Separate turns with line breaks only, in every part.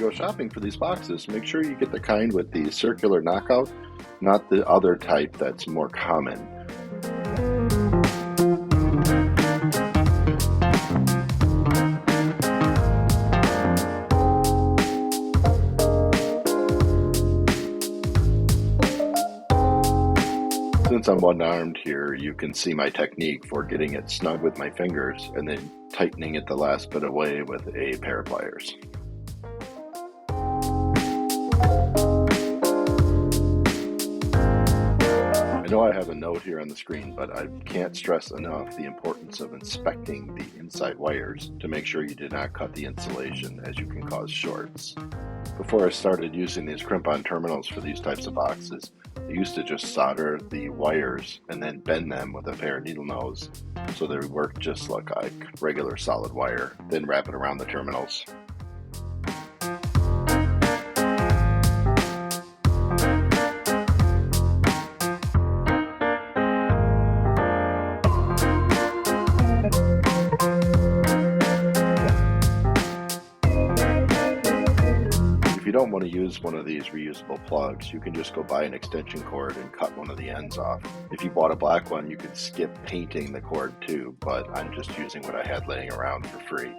go shopping for these boxes, make sure you get the kind with the circular knockout, not the other type that's more common. Since I'm one-armed here, you can see my technique for getting it snug with my fingers and then tightening it the last bit away with a pair of pliers. I know I have a note here on the screen, but I can't stress enough the importance of inspecting the inside wires to make sure you did not cut the insulation, as you can cause shorts. Before I started using these crimp-on terminals for these types of boxes, I used to just solder the wires and then bend them with a pair of needle nose so they would work just like regular solid wire, then wrap it around the terminals. If you don't want to use one of these reusable plugs, you can just go buy an extension cord and cut one of the ends off. If you bought a black one, you could skip painting the cord too, but I'm just using what I had laying around for free.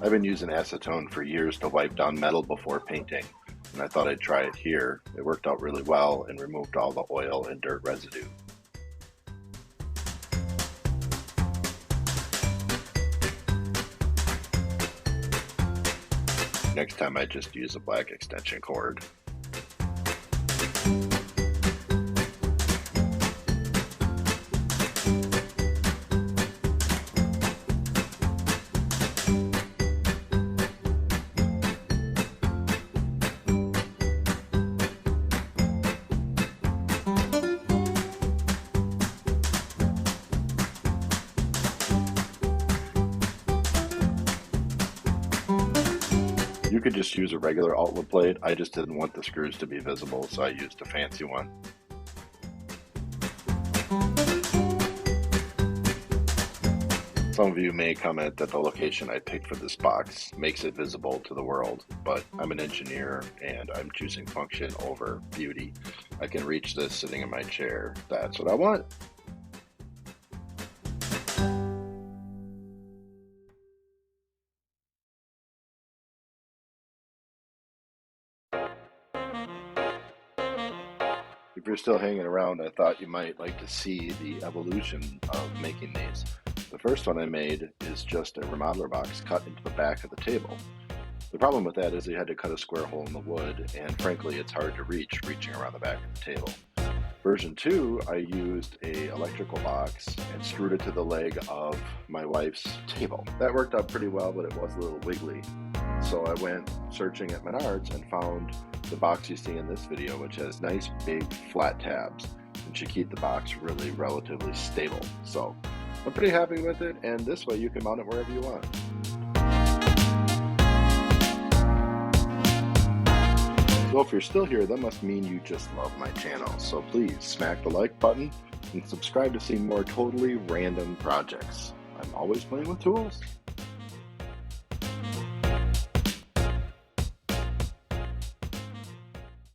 I've been using acetone for years to wipe down metal before painting, and I thought I'd try it here. It worked out really well and removed all the oil and dirt residue. Next time I just use a black extension cord. You could just use a regular outlet blade. I just didn't want the screws to be visible, so I used a fancy one. Some of you may comment that the location I picked for this box makes it visible to the world, but I'm an engineer and I'm choosing function over beauty. I can reach this sitting in my chair. That's what I want. If you're still hanging around, I thought you might like to see the evolution of making these. The first one I made is just a remodeler box cut into the back of the table. The problem with that is you had to cut a square hole in the wood, and frankly it's hard to reaching around the back of the table. Version 2, I used a electrical box and screwed it to the leg of my wife's table. That worked out pretty well, but it was a little wiggly. So I went searching at Menards and found the box you see in this video, which has nice big flat tabs and should keep the box really relatively stable. So I'm pretty happy with it, and this way you can mount it wherever you want. So if you're still here, that must mean you just love my channel. So please smack the like button and subscribe to see more totally random projects. I'm always playing with tools.